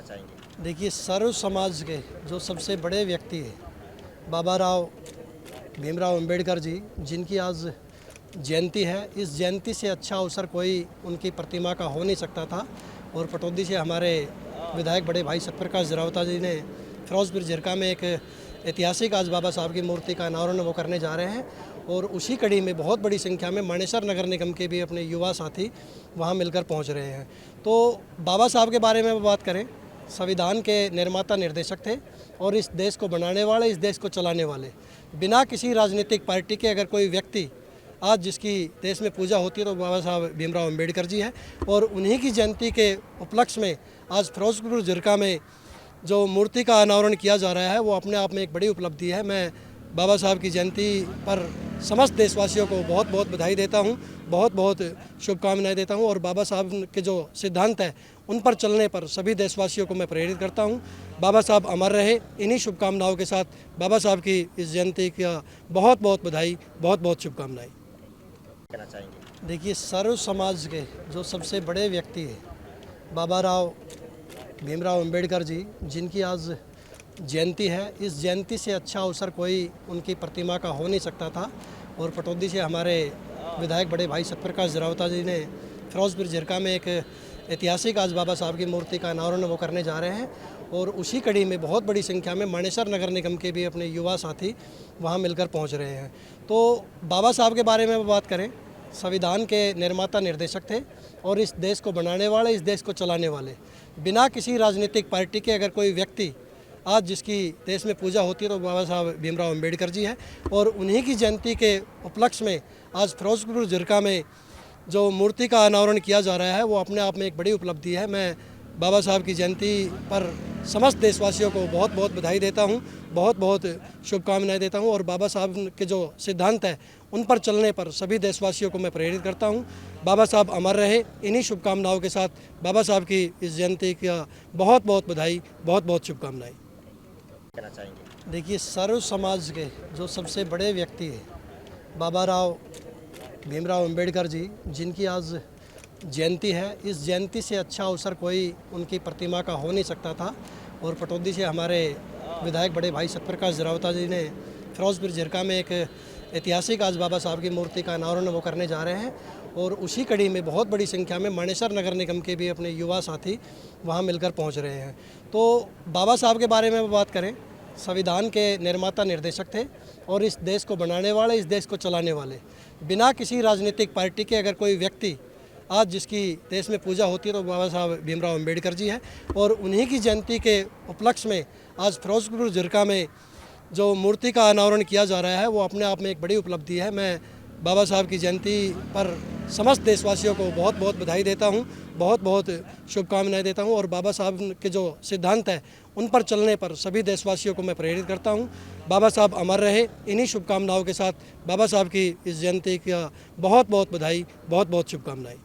चाहेंगे? देखिए, सर्व समाज के जो सबसे बड़े व्यक्ति हैं बाबा राव भीमराव अंबेडकर जी, जिनकी आज जयंती है। इस जयंती से अच्छा अवसर कोई उनकी प्रतिमा का हो नहीं सकता था। और पटौदी से हमारे विधायक बड़े भाई सतप्रकाश जरावता जी ने फिरोजपुर झिरका में एक ऐतिहासिक आज बाबा साहब की मूर्ति का अनावरण वो करने जा रहे हैं। और उसी कड़ी में बहुत बड़ी संख्या में मानेसर नगर निगम के भी अपने युवा साथी वहाँ मिलकर पहुँच रहे हैं। तो बाबा साहब के बारे में बात करें, संविधान के निर्माता निर्देशक थे और इस देश को बनाने वाले, इस देश को चलाने वाले। बिना किसी राजनीतिक पार्टी के अगर कोई व्यक्ति आज जिसकी देश में पूजा होती है तो बाबा साहब भीमराव अंबेडकर जी है। और उन्हीं की जयंती के उपलक्ष्य में आज फिरोजपुर झिरका में जो मूर्ति का अनावरण किया जा रहा है वो अपने आप में एक बड़ी उपलब्धि है। मैं बाबा साहब की जयंती पर समस्त देशवासियों को बहुत बहुत बधाई देता हूं, बहुत बहुत शुभकामनाएं देता हूं। और बाबा साहब के जो सिद्धांत है उन पर चलने पर सभी देशवासियों को मैं प्रेरित करता हूं। बाबा साहब अमर रहे। इन्हीं शुभकामनाओं के साथ बाबा साहब की इस जयंती का बहुत बहुत बधाई, बहुत बहुत शुभकामनाएं। कहना चाहेंगे? देखिए, सर्व समाज के जो सबसे बड़े व्यक्ति हैं बाबा राव भीमराव अंबेडकर जी, जिनकी आज जयंती है। इस जयंती से अच्छा अवसर कोई उनकी प्रतिमा का हो नहीं सकता था। और पटौदी से हमारे विधायक बड़े भाई सतप्रकाश जरावता जी ने फिरोजपुर झिरका में एक ऐतिहासिक आज बाबा साहब की मूर्ति का अनावरण वो करने जा रहे हैं। और उसी कड़ी में बहुत बड़ी संख्या में मानेसर नगर निगम के भी अपने युवा साथी वहाँ मिलकर पहुँच रहे हैं। तो बाबा साहब के बारे में बात करें, संविधान के निर्माता निर्देशक थे और इस देश को बनाने वाले, इस देश को चलाने वाले। बिना किसी राजनीतिक पार्टी के अगर कोई व्यक्ति आज जिसकी देश में पूजा होती है तो बाबा साहब भीमराव अंबेडकर जी है। और उन्हीं की जयंती के उपलक्ष्य में आज फिरोजपुर झिरका में जो मूर्ति का अनावरण किया जा रहा है वो अपने आप में एक बड़ी उपलब्धि है। मैं बाबा साहब की जयंती पर समस्त देशवासियों को बहुत बहुत बधाई देता हूं, बहुत बहुत शुभकामनाएं देता हूं। और बाबा साहब के जो सिद्धांत है उन पर चलने पर सभी देशवासियों को मैं प्रेरित करता हूं। बाबा साहब अमर रहे। इन्हीं शुभकामनाओं के साथ बाबा साहब की इस जयंती का बहुत बहुत बधाई, बहुत बहुत शुभकामनाएं। कहना चाहेंगे? देखिए, सर्व समाज के जो सबसे बड़े व्यक्ति हैं बाबा राव भीमराव अंबेडकर जी, जिनकी आज जयंती है। इस जयंती से अच्छा अवसर कोई उनकी प्रतिमा का हो नहीं सकता था। और पटौदी से हमारे विधायक बड़े भाई सतप्रकाश जरावता जी ने फिरोजपुर झिरका में एक ऐतिहासिक आज बाबा साहब की मूर्ति का अनावरण वो करने जा रहे हैं। और उसी कड़ी में बहुत बड़ी संख्या में मानेसर नगर निगम के भी अपने युवा साथी वहाँ मिलकर पहुँच रहे हैं। तो बाबा साहब के बारे में बात करें, संविधान के निर्माता निर्देशक थे और इस देश को बनाने वाले, इस देश को चलाने वाले। बिना किसी राजनीतिक पार्टी के अगर कोई व्यक्ति आज जिसकी देश में पूजा होती है तो बाबा साहब भीमराव अंबेडकर जी है। और उन्हीं की जयंती के उपलक्ष्य में आज फिरोजपुर झिरका में जो मूर्ति का अनावरण किया जा रहा है वो अपने आप में एक बड़ी उपलब्धि है। मैं बाबा साहब की जयंती पर समस्त देशवासियों को बहुत बहुत बधाई देता हूं, बहुत बहुत शुभकामनाएं देता हूं। और बाबा साहब के जो सिद्धांत है उन पर चलने पर सभी देशवासियों को मैं प्रेरित करता हूं। बाबा साहब अमर रहे। इन्हीं शुभकामनाओं के साथ बाबा साहब की इस जयंती का बहुत बहुत बधाई, बहुत बहुत शुभकामनाएं।